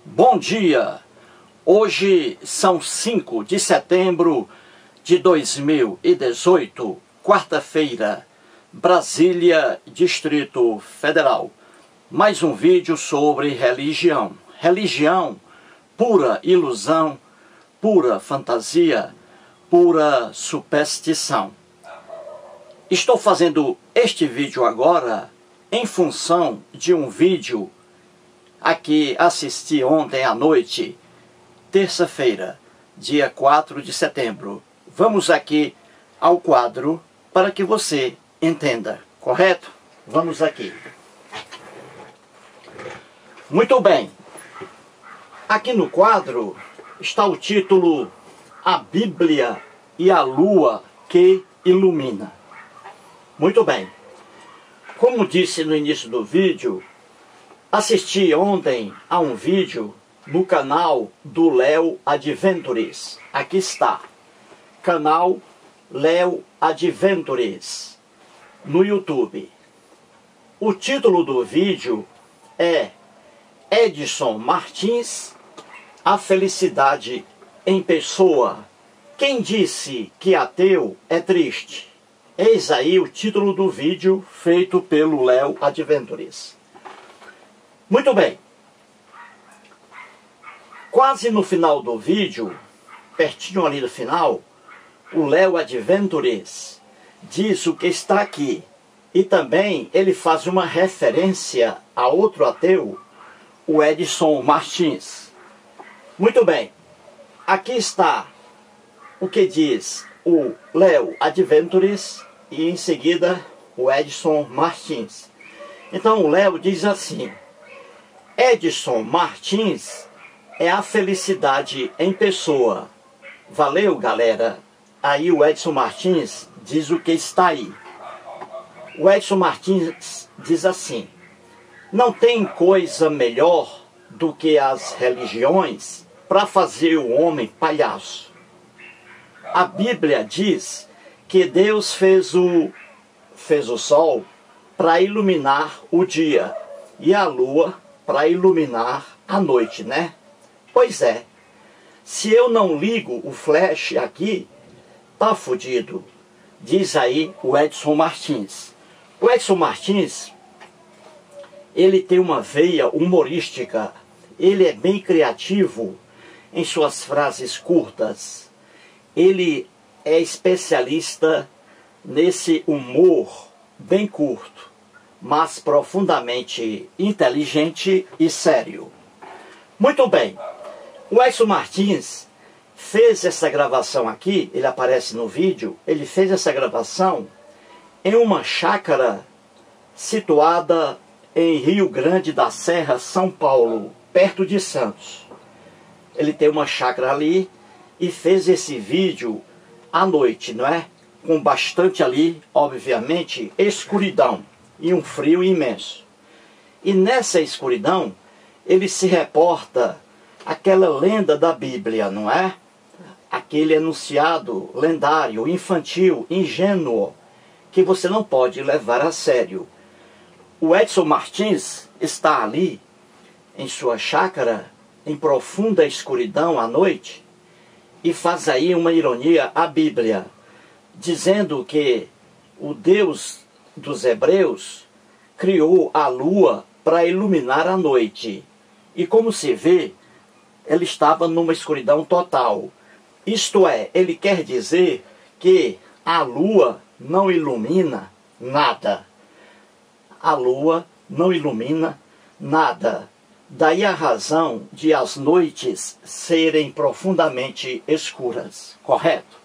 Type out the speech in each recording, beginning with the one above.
Bom dia! Hoje são 5 de setembro de 2018, quarta-feira, Brasília, Distrito Federal. Mais um vídeo sobre religião. Religião, pura ilusão, pura fantasia, pura superstição. Estou fazendo este vídeo agora em função de um vídeo a que assisti ontem à noite, terça-feira, dia 4 de setembro. Vamos aqui ao quadro para que você entenda, correto? Vamos aqui. Muito bem. Aqui no quadro está o título A Bíblia e a Lua que Ilumina. Muito bem. Como disse no início do vídeo, assisti ontem a um vídeo no canal do Léo Adventures. Aqui está, canal Léo Adventures, no YouTube. O título do vídeo é Edson Martins, a felicidade em pessoa. Quem disse que ateu é triste? Eis aí o título do vídeo feito pelo Léo Adventures. Muito bem, quase no final do vídeo, pertinho ali do final, o Léo Adventures diz o que está aqui. E também ele faz uma referência a outro ateu, o Edson Martins. Muito bem, aqui está o que diz o Léo Adventures e em seguida o Edson Martins. Então o Léo diz assim: Edson Martins é a felicidade em pessoa. Valeu, galera. Aí o Edson Martins diz o que está aí. O Edson Martins diz assim: não tem coisa melhor do que as religiões para fazer o homem palhaço. A Bíblia diz que Deus fez o sol para iluminar o dia e a lua para iluminar a noite, né? Pois é, se eu não ligo o flash aqui, tá fudido, diz aí o Edson Martins. O Edson Martins, ele tem uma veia humorística, ele é bem criativo em suas frases curtas, ele é especialista nesse humor bem curto, mas profundamente inteligente e sério. Muito bem, o Edson Martins fez essa gravação aqui, ele aparece no vídeo, ele fez essa gravação em uma chácara situada em Rio Grande da Serra, São Paulo, perto de Santos. Ele tem uma chácara ali e fez esse vídeo à noite, não é? Com bastante ali, obviamente, escuridão e um frio imenso. E nessa escuridão, ele se reporta àquela lenda da Bíblia, não é? Aquele enunciado lendário, infantil, ingênuo, que você não pode levar a sério. O Edson Martins está ali, em sua chácara, em profunda escuridão à noite, e faz aí uma ironia à Bíblia, dizendo que o Deus dos hebreus criou a lua para iluminar a noite. E como se vê, ele estava numa escuridão total. Isto é, ele quer dizer que a lua não ilumina nada. A lua não ilumina nada. Daí a razão de as noites serem profundamente escuras. Correto?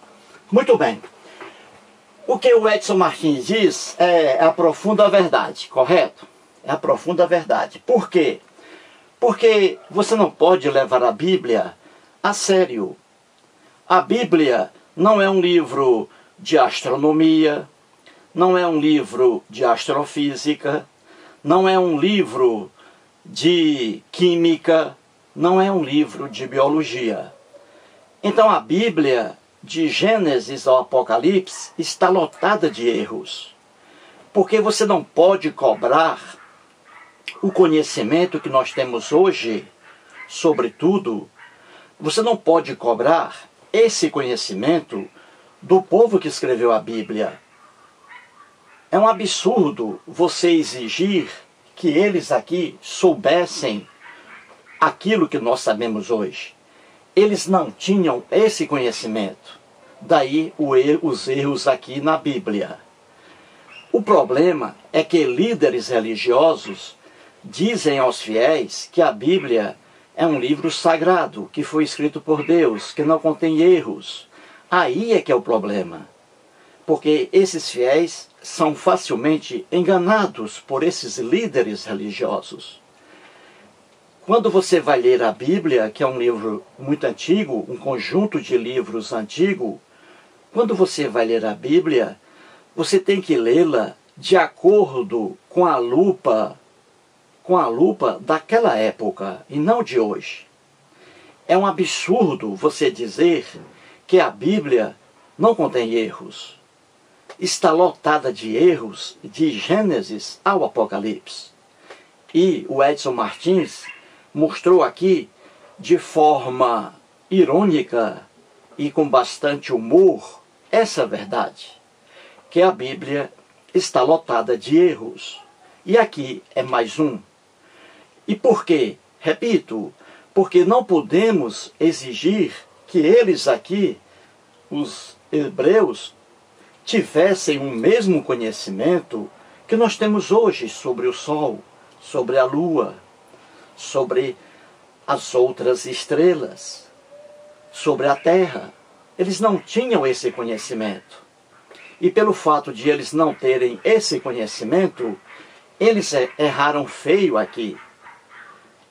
Muito bem. O que o Edson Martins diz é a profunda verdade, correto? É a profunda verdade. Por quê? Porque você não pode levar a Bíblia a sério. A Bíblia não é um livro de astronomia, não é um livro de astrofísica, não é um livro de química, não é um livro de biologia. Então a Bíblia, de Gênesis ao Apocalipse, está lotada de erros. Porque você não pode cobrar o conhecimento que nós temos hoje Sobretudo, você não pode cobrar esse conhecimento do povo que escreveu a Bíblia. É um absurdo você exigir que eles aqui soubessem aquilo que nós sabemos hoje. Eles não tinham esse conhecimento. Daí os erros aqui na Bíblia. O problema é que líderes religiosos dizem aos fiéis que a Bíblia é um livro sagrado, que foi escrito por Deus, que não contém erros. Aí é que é o problema. Porque esses fiéis são facilmente enganados por esses líderes religiosos. Quando você vai ler a Bíblia, que é um livro muito antigo, um conjunto de livros antigo, quando você vai ler a Bíblia, você tem que lê-la de acordo com a lupa daquela época e não de hoje. É um absurdo você dizer que a Bíblia não contém erros. Está lotada de erros de Gênesis ao Apocalipse. E o Edson Martins mostrou aqui, de forma irônica e com bastante humor, essa verdade, que a Bíblia está lotada de erros. E aqui é mais um. E por quê? Repito, porque não podemos exigir que eles aqui, os hebreus, tivessem o mesmo conhecimento que nós temos hoje sobre o Sol, sobre a Lua, sobre as outras estrelas, sobre a Terra. Eles não tinham esse conhecimento. E pelo fato de eles não terem esse conhecimento, eles erraram feio aqui.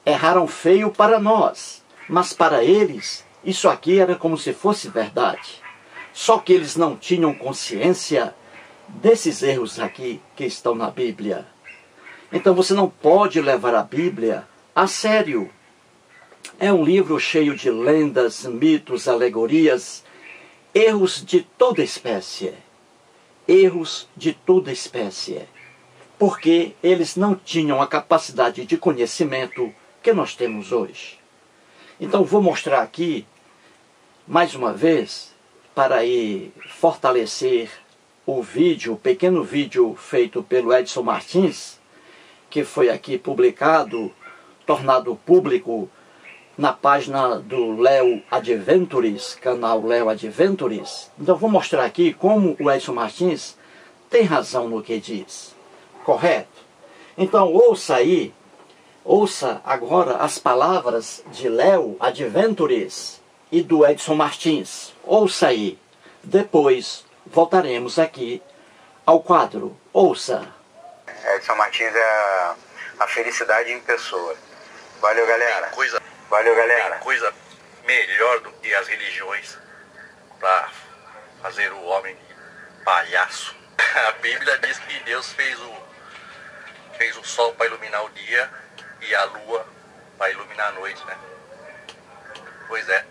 Erraram feio para nós, mas para eles, isso aqui era como se fosse verdade. Só que eles não tinham consciência desses erros aqui que estão na Bíblia. Então você não pode levar a Bíblia a sério. É um livro cheio de lendas, mitos, alegorias, erros de toda espécie. Erros de toda espécie. Porque eles não tinham a capacidade de conhecimento que nós temos hoje. Então vou mostrar aqui, mais uma vez, para aí fortalecer o vídeo, o pequeno vídeo feito pelo Edson Martins, que foi aqui publicado, tornado público na página do Leo Adventures, canal Leo Adventures. Então vou mostrar aqui como o Edson Martins tem razão no que diz. Correto? Então ouça agora as palavras de Leo Adventures e do Edson Martins. Ouça aí. Depois voltaremos aqui ao quadro. Ouça. Edson Martins é a felicidade em pessoa. Valeu, galera. Tem coisa melhor do que as religiões para fazer o homem de palhaço. A Bíblia diz que Deus fez o sol para iluminar o dia e a lua para iluminar a noite, né? Pois é.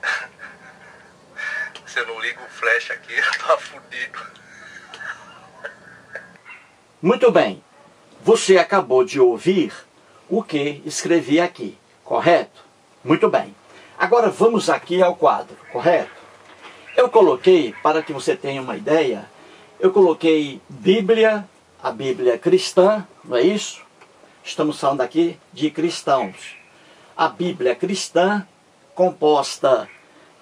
Se eu não ligo o flash aqui, tá fudido. Muito bem. Você acabou de ouvir o que escrevi aqui, correto? Muito bem. Agora vamos aqui ao quadro, correto? Eu coloquei, para que você tenha uma ideia, eu coloquei Bíblia, a Bíblia cristã, não é isso? Estamos falando aqui de cristãos. A Bíblia cristã, composta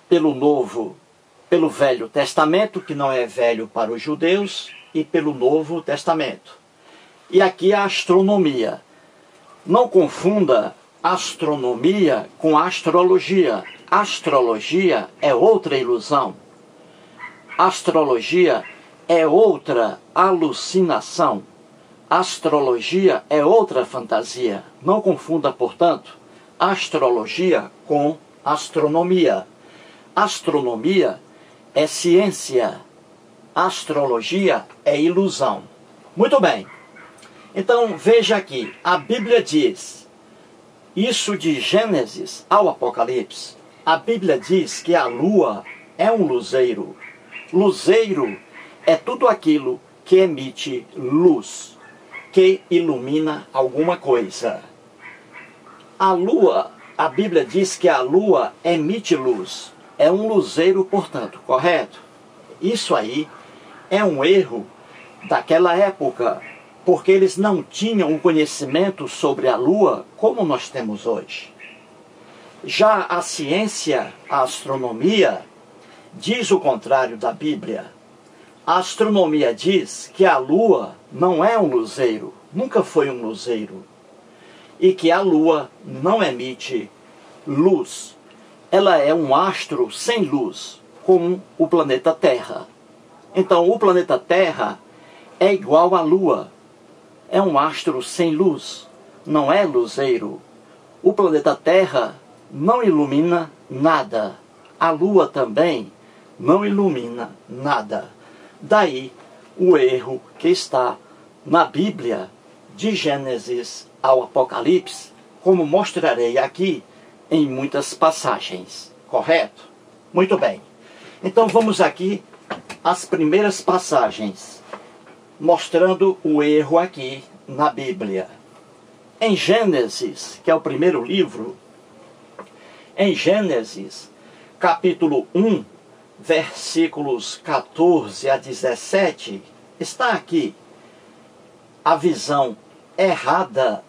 pelo Velho Testamento, que não é velho para os judeus, e pelo Novo Testamento. E aqui a astronomia. Não confunda astronomia com astrologia. Astrologia é outra ilusão. Astrologia é outra alucinação. Astrologia é outra fantasia. Não confunda, portanto, astrologia com astronomia. Astronomia é ciência. Astrologia é ilusão. Muito bem. Então veja aqui, a Bíblia diz, isso de Gênesis ao Apocalipse, a Bíblia diz que a lua é um luzeiro. Luzeiro é tudo aquilo que emite luz, que ilumina alguma coisa. A lua a Bíblia diz que a lua emite luz. É um luzeiro, portanto, correto? Isso aí é um erro daquela época, porque eles não tinham um conhecimento sobre a lua como nós temos hoje. Já a ciência, a astronomia, diz o contrário da Bíblia. A astronomia diz que a lua não é um luzeiro, nunca foi um luzeiro, e que a lua não emite luz. Ela é um astro sem luz, como o planeta Terra. Então, o planeta Terra é igual à lua. É um astro sem luz, não é luzeiro. O planeta Terra não ilumina nada. A lua também não ilumina nada. Daí o erro que está na Bíblia, de Gênesis ao Apocalipse, como mostrarei aqui em muitas passagens. Correto? Muito bem. Então vamos aqui às primeiras passagens, mostrando o erro aqui na Bíblia. Em Gênesis, que é o primeiro livro, em Gênesis, capítulo 1, versículos 14 a 17, está aqui a visão errada,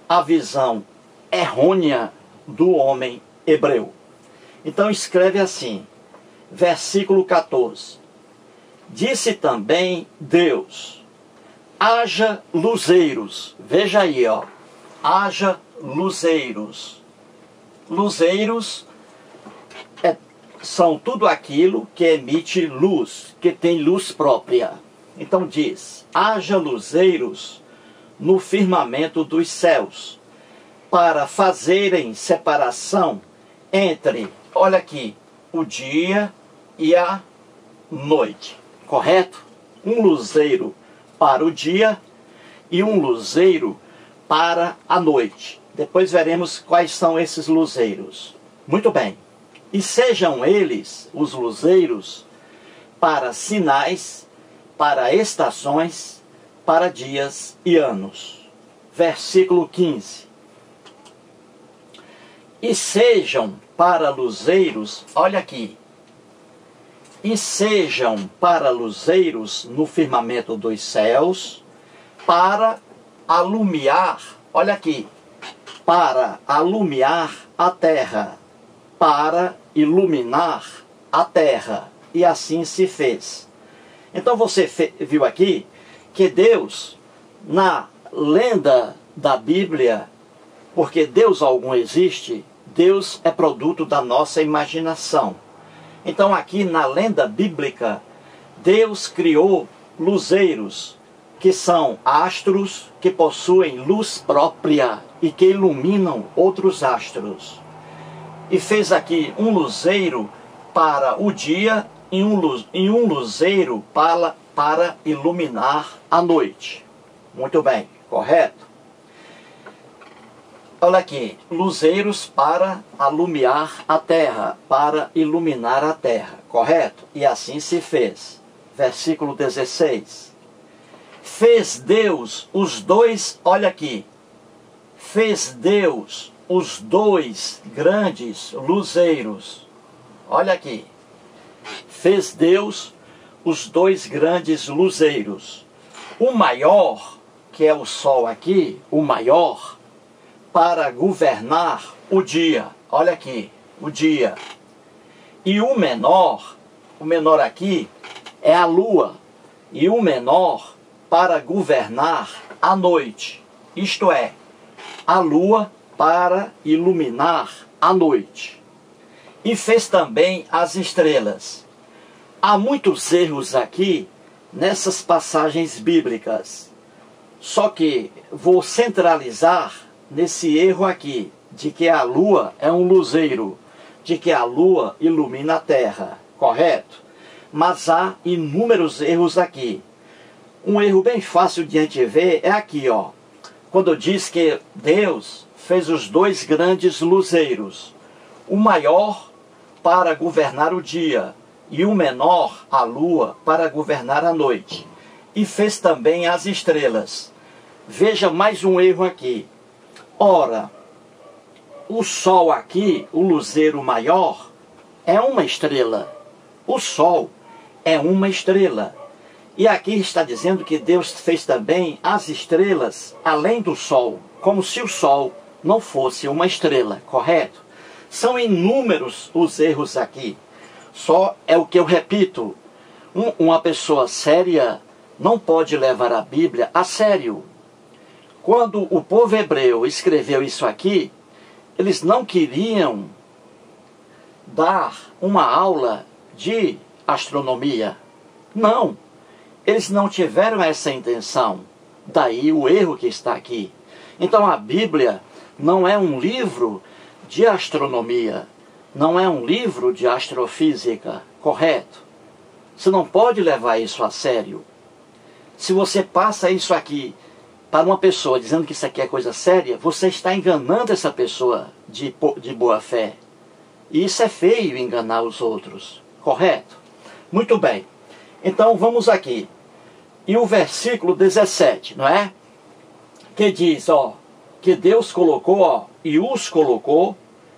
a visão errônea do homem hebreu. Então escreve assim, versículo 14. Disse também Deus, haja luzeiros. Veja aí, ó, haja luzeiros. Luzeiros são tudo aquilo que emite luz, que tem luz própria. Então diz, haja luzeiros no firmamento dos céus, para fazerem separação entre, olha aqui, o dia e a noite. Correto? Um luzeiro para o dia e um luzeiro para a noite. Depois veremos quais são esses luzeiros. Muito bem. E sejam eles, os luzeiros, para sinais, para estações, para dias e anos. Versículo 15. E sejam para luzeiros, olha aqui, e sejam para luzeiros no firmamento dos céus, para alumiar, olha aqui, para alumiar a terra, para iluminar a terra. E assim se fez. Então você viu aqui que Deus, na lenda da Bíblia, porque Deus algum existe, Deus é produto da nossa imaginação. Então aqui na lenda bíblica, Deus criou luzeiros, que são astros que possuem luz própria e que iluminam outros astros. E fez aqui um luzeiro para o dia e um luzeiro para iluminar a noite. Muito bem, correto? Olha aqui, luzeiros para alumiar a terra, para iluminar a terra, correto? E assim se fez. Versículo 16. Fez Deus os dois, olha aqui, fez Deus os dois grandes luzeiros. Olha aqui. Fez Deus os dois grandes luzeiros. O maior, que é o sol aqui, o maior, para governar o dia. Olha aqui, o dia. E o menor aqui é a lua. E o menor para governar a noite. Isto é, a lua para iluminar a noite. E fez também as estrelas. Há muitos erros aqui nessas passagens bíblicas. Só que vou centralizar nesse erro aqui, de que a lua é um luzeiro, de que a lua ilumina a terra, correto? Mas há inúmeros erros aqui. Um erro bem fácil de a gente ver é aqui, ó. Quando diz que Deus fez os dois grandes luzeiros, o maior para governar o dia e o menor, a lua, para governar a noite. E fez também as estrelas. Veja mais um erro aqui. Ora, o Sol aqui, o luzeiro maior, é uma estrela. O Sol é uma estrela. E aqui está dizendo que Deus fez também as estrelas além do Sol, como se o Sol não fosse uma estrela, correto? São inúmeros os erros aqui. Só é o que eu repito. Uma pessoa séria não pode levar a Bíblia a sério. Quando o povo hebreu escreveu isso aqui, eles não queriam dar uma aula de astronomia. Não. Eles não tiveram essa intenção. Daí o erro que está aqui. Então a Bíblia não é um livro de astronomia. Não é um livro de astrofísica. Correto? Você não pode levar isso a sério. Se você passa isso aqui para uma pessoa dizendo que isso aqui é coisa séria, você está enganando essa pessoa de boa fé. E isso é feio, enganar os outros. Correto? Muito bem. Então vamos aqui. E o versículo 17, não é? Que diz, ó, que Deus colocou, ó, e os colocou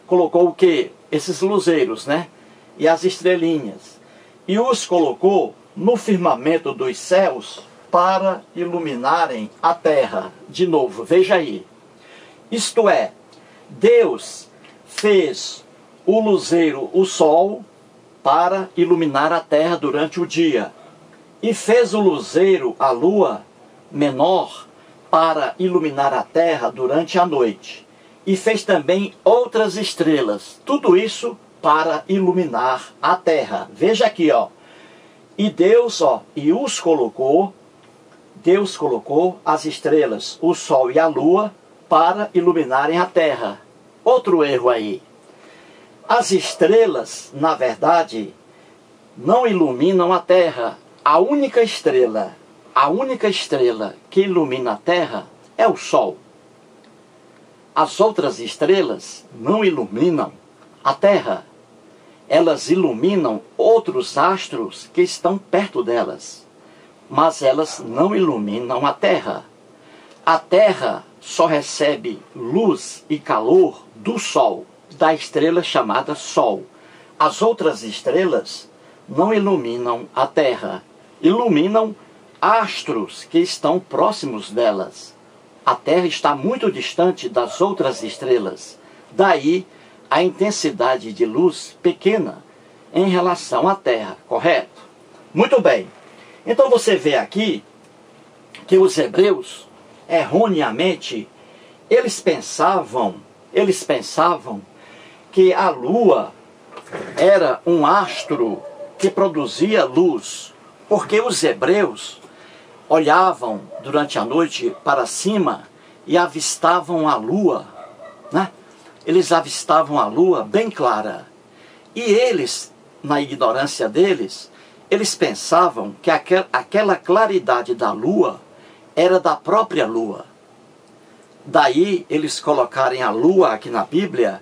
o quê? Esses luzeiros, né? E as estrelinhas. E os colocou no firmamento dos céus para iluminarem a terra. De novo, veja aí. Isto é, Deus fez o luzeiro, o sol, para iluminar a terra durante o dia. E fez o luzeiro, a lua menor, para iluminar a terra durante a noite. E fez também outras estrelas. Tudo isso para iluminar a terra. Veja aqui, ó. E Deus, ó, e os colocou, Deus colocou as estrelas, o sol e a lua, para iluminarem a terra. Outro erro aí. As estrelas, na verdade, não iluminam a terra. A única estrela que ilumina a terra é o sol. As outras estrelas não iluminam a terra. Elas iluminam outros astros que estão perto delas. Mas elas não iluminam a terra. A terra só recebe luz e calor do sol, da estrela chamada Sol. As outras estrelas não iluminam a terra. Iluminam astros que estão próximos delas. A Terra está muito distante das outras estrelas. Daí a intensidade de luz pequena em relação à Terra, correto? Muito bem. Então você vê aqui que os hebreus, erroneamente, eles pensavam que a lua era um astro que produzia luz. Porque os hebreus olhavam durante a noite para cima e avistavam a lua, né? Eles avistavam a lua bem clara. E eles, na ignorância deles, eles pensavam que aquela claridade da lua era da própria lua. Daí eles colocarem a lua aqui na Bíblia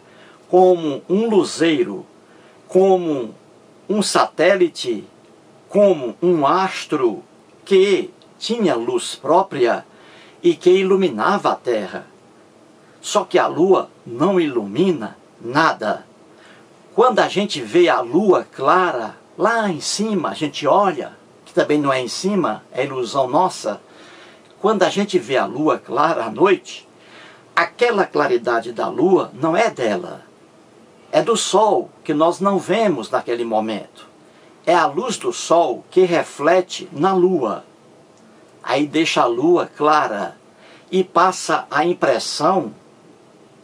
como um luzeiro, como um satélite, como um astro que tinha luz própria e que iluminava a terra. Só que a lua não ilumina nada. Quando a gente vê a lua clara, lá em cima, a gente olha, que também não é em cima, é ilusão nossa. Quando a gente vê a lua clara à noite, aquela claridade da lua não é dela. É do sol, que nós não vemos naquele momento. É a luz do sol que reflete na lua. Aí deixa a lua clara e passa a impressão,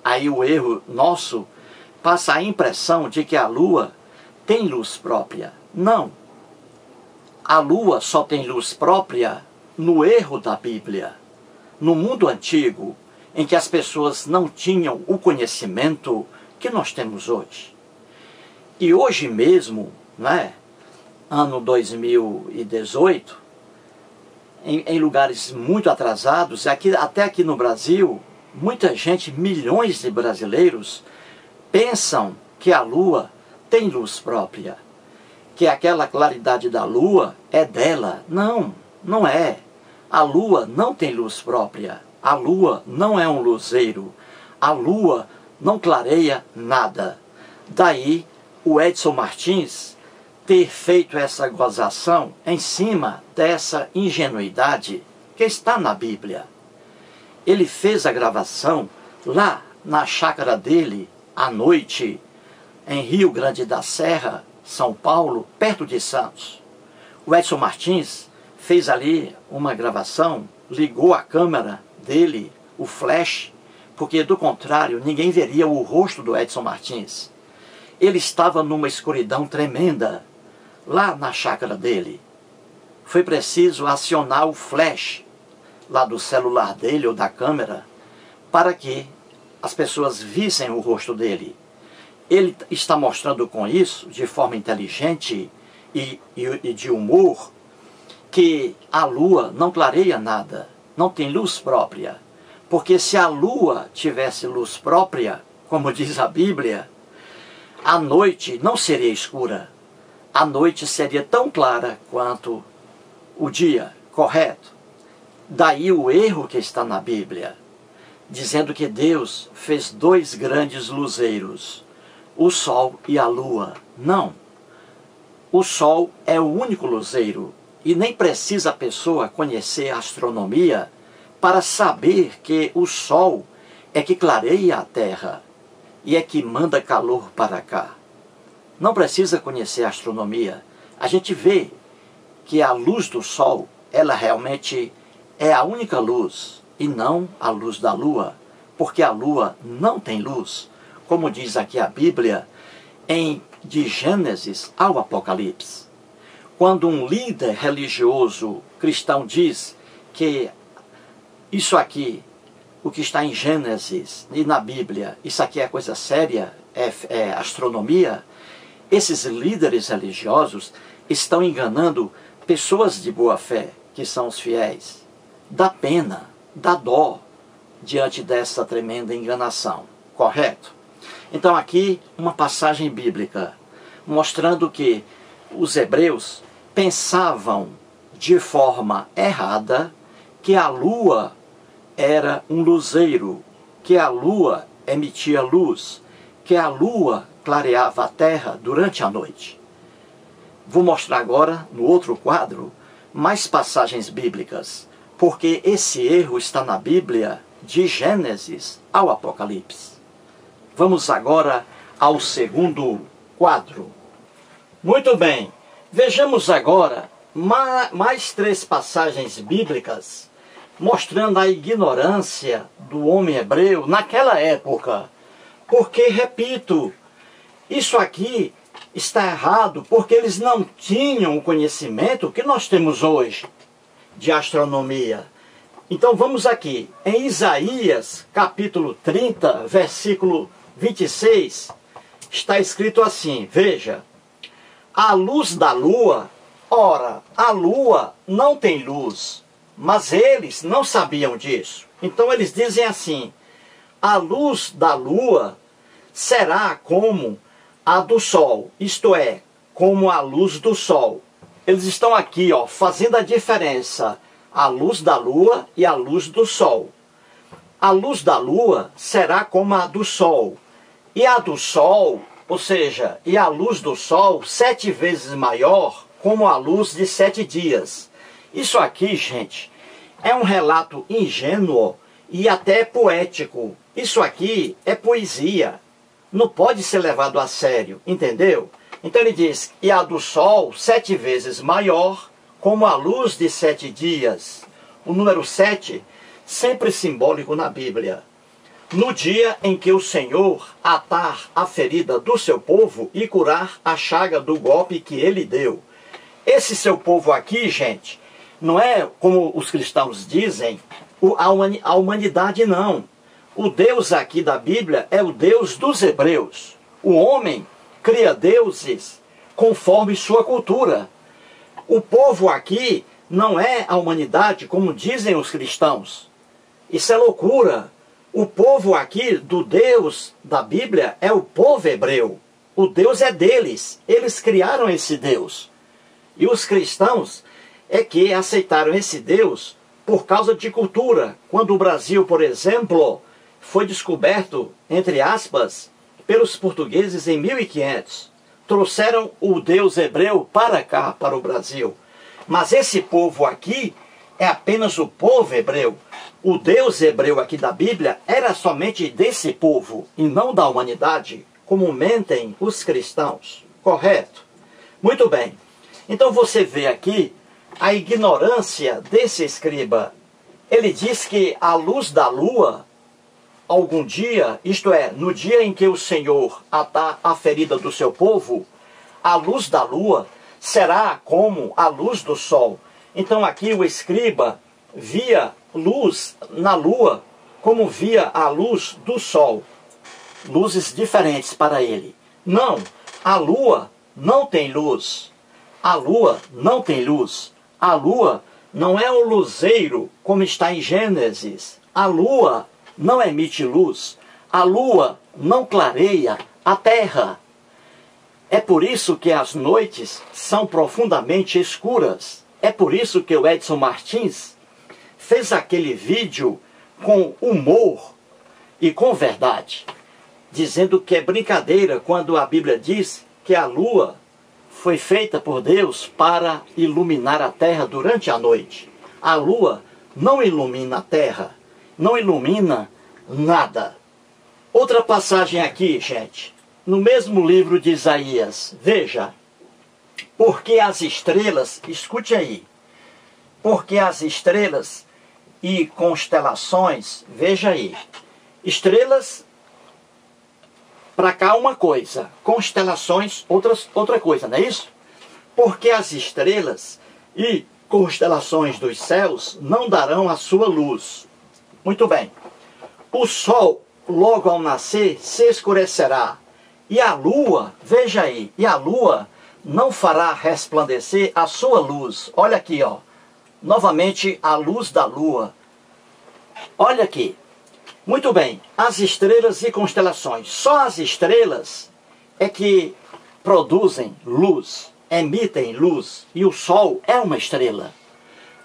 aí o erro nosso, passa a impressão de que a lua tem luz própria. Não. A lua só tem luz própria no erro da Bíblia. No mundo antigo, em que as pessoas não tinham o conhecimento que nós temos hoje. E hoje mesmo, né? Ano 2018, em lugares muito atrasados, até aqui no Brasil, muita gente, milhões de brasileiros, pensam que a lua tem luz própria, que aquela claridade da lua é dela. Não, não é. A lua não tem luz própria. A lua não é um luzeiro. A lua não clareia nada. Daí o Edson Martins ter feito essa gozação em cima dessa ingenuidade que está na Bíblia. Ele fez a gravação lá na chácara dele, à noite, em Rio Grande da Serra, São Paulo, perto de Santos. O Edson Martins fez ali uma gravação, ligou a câmera dele, o flash, porque do contrário ninguém veria o rosto do Edson Martins. Ele estava numa escuridão tremenda, lá na chácara dele. Foi preciso acionar o flash lá do celular dele ou da câmera para que as pessoas vissem o rosto dele. Ele está mostrando com isso, de forma inteligente e de humor, que a lua não clareia nada, não tem luz própria. Porque se a lua tivesse luz própria, como diz a Bíblia, a noite não seria escura. A noite seria tão clara quanto o dia, correto? Daí o erro que está na Bíblia, dizendo que Deus fez dois grandes luzeiros, o sol e a lua. Não. O sol é o único luzeiro e nem precisa a pessoa conhecer a astronomia para saber que o sol é que clareia a terra e é que manda calor para cá. Não precisa conhecer a astronomia. A gente vê que a luz do sol, ela realmente é a única luz e não a luz da lua, porque a lua não tem luz, como diz aqui a Bíblia, de Gênesis ao Apocalipse. Quando um líder religioso cristão diz que isso aqui, o que está em Gênesis e na Bíblia, isso aqui é coisa séria, é astronomia, esses líderes religiosos estão enganando pessoas de boa fé, que são os fiéis. Dá pena, dá dó diante dessa tremenda enganação, correto? Então aqui uma passagem bíblica mostrando que os hebreus pensavam de forma errada que a lua era um luzeiro, que a lua emitia luz, que a lua clareava a terra durante a noite. Vou mostrar agora, no outro quadro, mais passagens bíblicas, porque esse erro está na Bíblia de Gênesis ao Apocalipse. Vamos agora ao segundo quadro. Muito bem, vejamos agora mais 3 passagens bíblicas mostrando a ignorância do homem hebreu naquela época. Porque, repito, isso aqui está errado porque eles não tinham o conhecimento que nós temos hoje de astronomia. Então vamos aqui, em Isaías capítulo 30, versículo 26, está escrito assim, veja: a luz da lua, ora, a lua não tem luz, mas eles não sabiam disso. Então eles dizem assim: a luz da lua será como a do sol, isto é, como a luz do sol. Eles estão aqui, ó, fazendo a diferença, a luz da lua e a luz do sol. A luz da lua será como a do sol, e a do sol, ou seja, e a luz do sol 7 vezes maior, como a luz de 7 dias. Isso aqui, gente, é um relato ingênuo e até poético. Isso aqui é poesia. Não pode ser levado a sério, entendeu? Então ele diz, e a do sol 7 vezes maior, como a luz de 7 dias. O número 7, sempre simbólico na Bíblia. No dia em que o Senhor atar a ferida do seu povo e curar a chaga do golpe que ele deu. Esse seu povo aqui, gente, não é como os cristãos dizem, a humanidade não. O Deus aqui da Bíblia é o Deus dos hebreus. O homem cria deuses conforme sua cultura. O povo aqui não é a humanidade, como dizem os cristãos. Isso é loucura. O povo aqui do Deus da Bíblia é o povo hebreu. O Deus é deles. Eles criaram esse Deus. E os cristãos é que aceitaram esse Deus por causa de cultura. Quando o Brasil, por exemplo, foi descoberto, entre aspas, pelos portugueses em 1500. Trouxeram o Deus hebreu para cá, para o Brasil. Mas esse povo aqui é apenas o povo hebreu. O Deus hebreu aqui da Bíblia era somente desse povo e não da humanidade, como mentem os cristãos. Correto? Muito bem. Então você vê aqui a ignorância desse escriba. Ele diz que a luz da lua, algum dia, isto é, no dia em que o Senhor atar a ferida do seu povo, a luz da lua será como a luz do sol. Então aqui o escriba via luz na lua como via a luz do sol. Luzes diferentes para ele. Não, a lua não tem luz. A lua não tem luz. A lua não é o luzeiro como está em Gênesis. A lua não emite luz. A lua não clareia a terra. É por isso que as noites são profundamente escuras. É por isso que o Edson Martins fez aquele vídeo com humor e com verdade, dizendo que é brincadeira quando a Bíblia diz que a lua foi feita por Deus para iluminar a terra durante a noite. A lua não ilumina a terra, não ilumina nada. Outra passagem aqui, gente, no mesmo livro de Isaías, veja, porque as estrelas, escute aí, porque as estrelas e constelações, veja aí, estrelas para cá uma coisa, constelações outra coisa, não é isso? Porque as estrelas e constelações dos céus não darão a sua luz. Muito bem. O sol, logo ao nascer, se escurecerá. E a lua, veja aí, e a lua não fará resplandecer a sua luz. Olha aqui, ó. Novamente, a luz da lua. Olha aqui. Muito bem, as estrelas e constelações. Só as estrelas é que produzem luz, emitem luz, e o sol é uma estrela.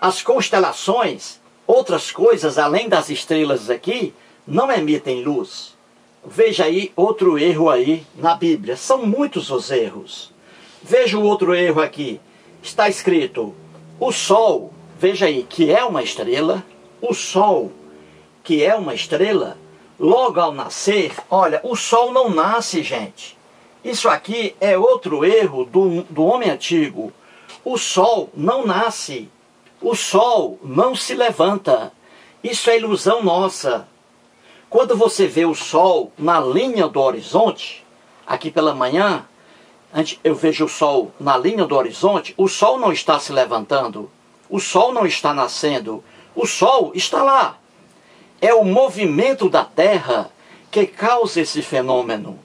As constelações, outras coisas além das estrelas aqui, não emitem luz. Veja aí outro erro aí na Bíblia. São muitos os erros. Veja o outro erro aqui. Está escrito, o sol, veja aí, que é uma estrela, o sol, que é uma estrela, logo ao nascer, olha, o sol não nasce, gente. Isso aqui é outro erro do homem antigo. O sol não nasce. O sol não se levanta. Isso é ilusão nossa. Quando você vê o sol na linha do horizonte, aqui pela manhã, eu vejo o sol na linha do horizonte, o sol não está se levantando. O sol não está nascendo. O sol está lá. É o movimento da Terra que causa esse fenômeno.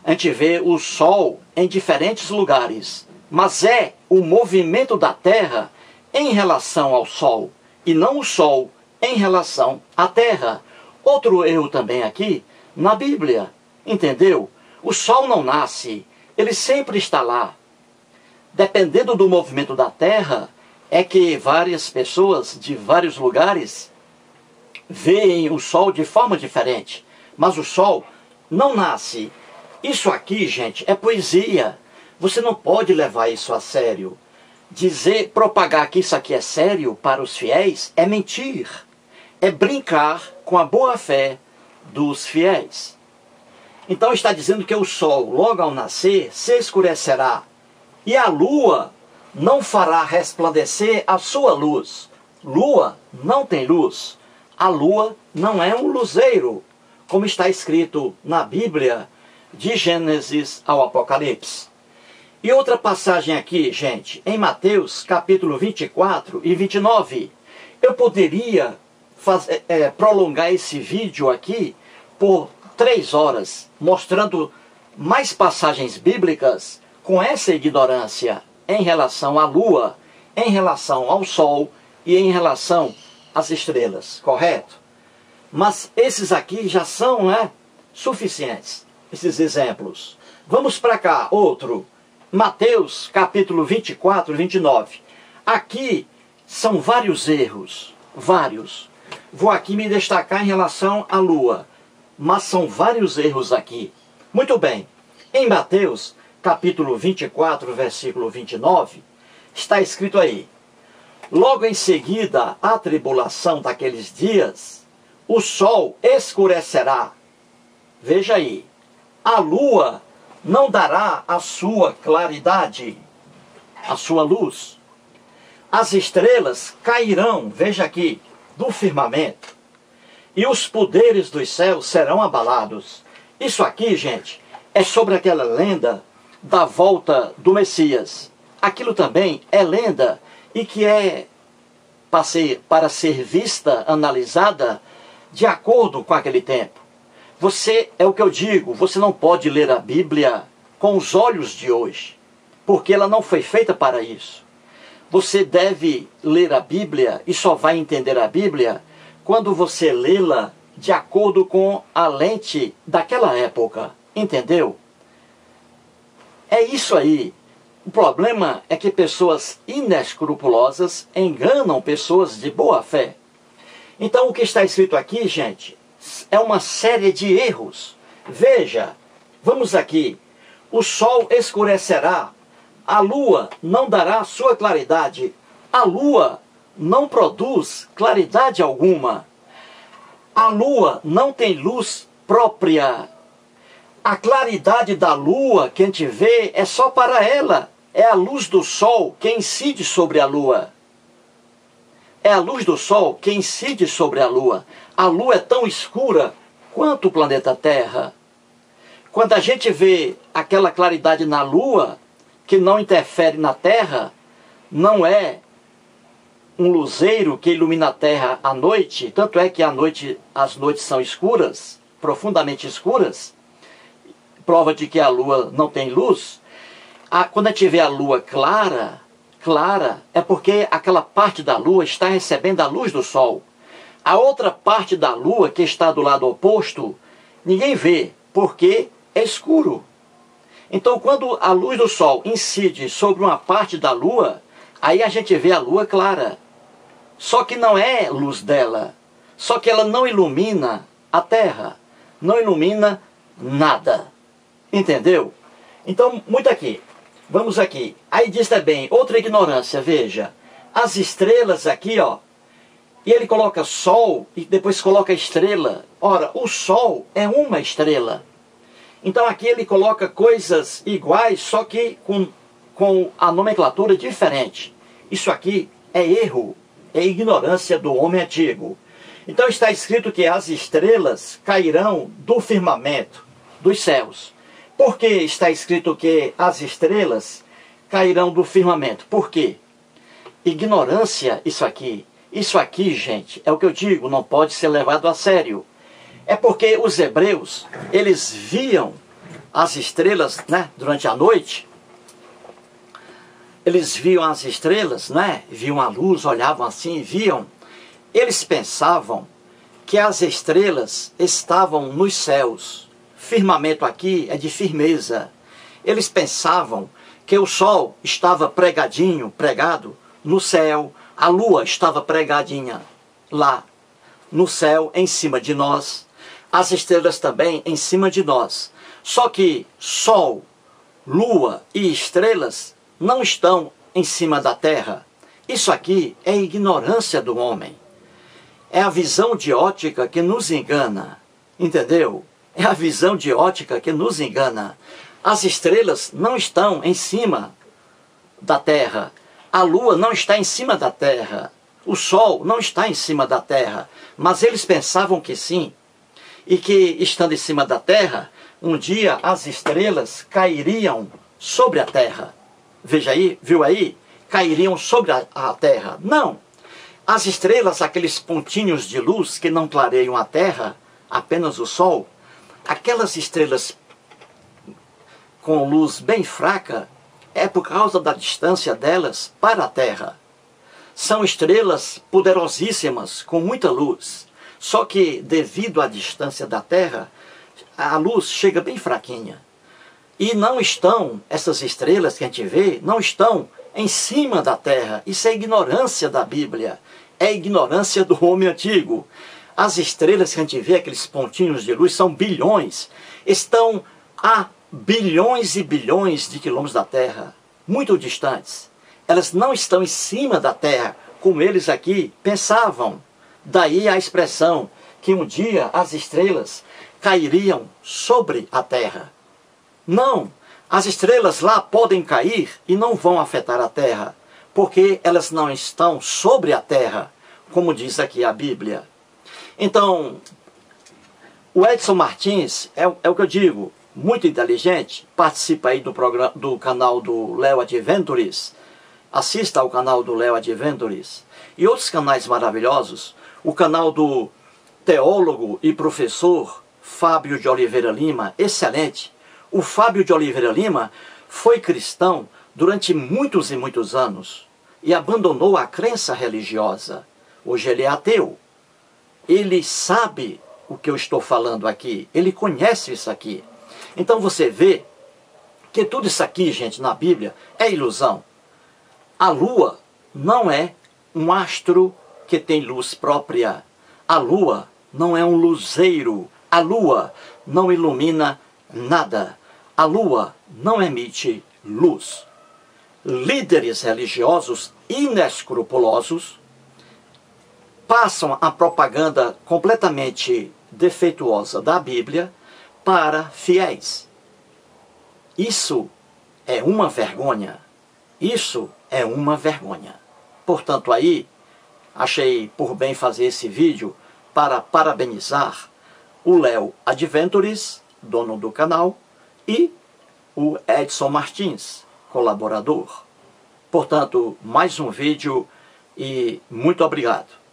A gente vê o Sol em diferentes lugares, mas é o movimento da Terra em relação ao Sol, e não o Sol em relação à Terra. Outro erro também aqui, na Bíblia, entendeu? O Sol não nasce, ele sempre está lá. Dependendo do movimento da Terra, é que várias pessoas de vários lugares veem o sol de forma diferente, mas o sol não nasce. Isso aqui, gente, é poesia. Você não pode levar isso a sério. Propagar que isso aqui é sério para os fiéis é mentir. É brincar com a boa fé dos fiéis. Então está dizendo que o sol, logo ao nascer, se escurecerá, e a lua não fará resplandecer a sua luz. Lua não tem luz. A lua não é um luzeiro, como está escrito na Bíblia, de Gênesis ao Apocalipse. E outra passagem aqui, gente, em Mateus, capítulo 24 e 29. Eu poderia prolongar esse vídeo aqui por 3 horas, mostrando mais passagens bíblicas com essa ignorância em relação à lua, em relação ao sol e em relação as estrelas, correto? Mas esses aqui já são suficientes, esses exemplos. Vamos para cá, outro. Mateus, capítulo 24, 29. Aqui são vários erros, vários. Vou aqui me destacar em relação à lua. mas são vários erros aqui. Muito bem, em Mateus, capítulo 24, versículo 29, está escrito aí: logo em seguida à tribulação daqueles dias, o sol escurecerá. Veja aí, a lua não dará a sua claridade, a sua luz. As estrelas cairão, veja aqui, do firmamento, e os poderes dos céus serão abalados. Isso aqui, gente, é sobre aquela lenda da volta do Messias. Aquilo também é lenda e que é para ser vista, analisada de acordo com aquele tempo. Você, é o que eu digo, você não pode ler a Bíblia com os olhos de hoje, porque ela não foi feita para isso. Você deve ler a Bíblia e só vai entender a Bíblia quando você lê-la de acordo com a lente daquela época. Entendeu? É isso aí. O problema é que pessoas inescrupulosas enganam pessoas de boa fé. Então o que está escrito aqui, gente, é uma série de erros. Veja, vamos aqui. O sol escurecerá, a lua não dará sua claridade. A lua não produz claridade alguma. A lua não tem luz própria. A claridade da lua que a gente vê é só para ela. É a luz do sol que incide sobre a lua. É a luz do sol que incide sobre a lua. A lua é tão escura quanto o planeta Terra. Quando a gente vê aquela claridade na lua, que não interfere na Terra, não é um luzeiro que ilumina a Terra à noite, tanto é que à noite as noites são escuras, profundamente escuras, prova de que a lua não tem luz. Quando a gente vê a lua clara, é porque aquela parte da lua está recebendo a luz do sol. A outra parte da lua, que está do lado oposto, ninguém vê, porque é escuro. Então, quando a luz do sol incide sobre uma parte da lua, aí a gente vê a lua clara. Só que não é luz dela. Só que ela não ilumina a terra. Não ilumina nada. Entendeu? Então, muito aqui. Vamos aqui. Aí diz também, outra ignorância, veja. As estrelas aqui, ó. E ele coloca sol e depois coloca estrela. Ora, o sol é uma estrela. Então aqui ele coloca coisas iguais, só que com a nomenclatura diferente. Isso aqui é erro, é ignorância do homem antigo. Então está escrito que as estrelas cairão do firmamento, dos céus. Por que está escrito que as estrelas cairão do firmamento? Por quê? Ignorância, isso aqui. Isso aqui, gente, é o que eu digo, não pode ser levado a sério. É porque os hebreus, eles viam as estrelas, né, durante a noite. Eles viam as estrelas, né, viam a luz, olhavam assim, viam. Eles pensavam que as estrelas estavam nos céus. Firmamento aqui é de firmeza. Eles pensavam que o sol estava pregado no céu, a lua estava pregadinha lá no céu, em cima de nós. As estrelas também em cima de nós. Só que sol, lua e estrelas não estão em cima da terra. Isso aqui é ignorância do homem. É a visão de ótica que nos engana. Entendeu? É a visão de ótica que nos engana. As estrelas não estão em cima da terra. A lua não está em cima da terra. O sol não está em cima da terra. Mas eles pensavam que sim. E que, estando em cima da terra, um dia as estrelas cairiam sobre a terra. Veja aí, viu aí? Cairiam sobre a terra. Não. As estrelas, aqueles pontinhos de luz que não clareiam a terra, apenas o sol, aquelas estrelas com luz bem fraca, é por causa da distância delas para a terra. São estrelas poderosíssimas, com muita luz. Só que, devido à distância da terra, a luz chega bem fraquinha. E não estão, essas estrelas que a gente vê, não estão em cima da terra. Isso é ignorância da Bíblia. É ignorância do homem antigo. As estrelas que a gente vê, aqueles pontinhos de luz, são bilhões. Estão a bilhões e bilhões de quilômetros da Terra, muito distantes. Elas não estão em cima da Terra, como eles aqui pensavam. Daí a expressão que um dia as estrelas cairiam sobre a Terra. Não, as estrelas lá podem cair e não vão afetar a Terra, porque elas não estão sobre a Terra, como diz aqui a Bíblia. Então, o Edson Martins, é o que eu digo, muito inteligente, participa aí do canal do Léo Adventures, assista ao canal do Léo Adventures e outros canais maravilhosos, o canal do teólogo e professor Fábio de Oliveira Lima, excelente. O Fábio de Oliveira Lima foi cristão durante muitos e muitos anos e abandonou a crença religiosa. Hoje ele é ateu. Ele sabe o que eu estou falando aqui, ele conhece isso aqui. Então você vê que tudo isso aqui, gente, na Bíblia é ilusão. A lua não é um astro que tem luz própria. A lua não é um luzeiro. A lua não ilumina nada. A lua não emite luz. Líderes religiosos inescrupulosos passam a propaganda completamente defeituosa da Bíblia para fiéis. Isso é uma vergonha. Isso é uma vergonha. Portanto, aí, achei por bem fazer esse vídeo para parabenizar o Léo Adventures, dono do canal, e o Edson Martins, colaborador. Portanto, mais um vídeo e muito obrigado.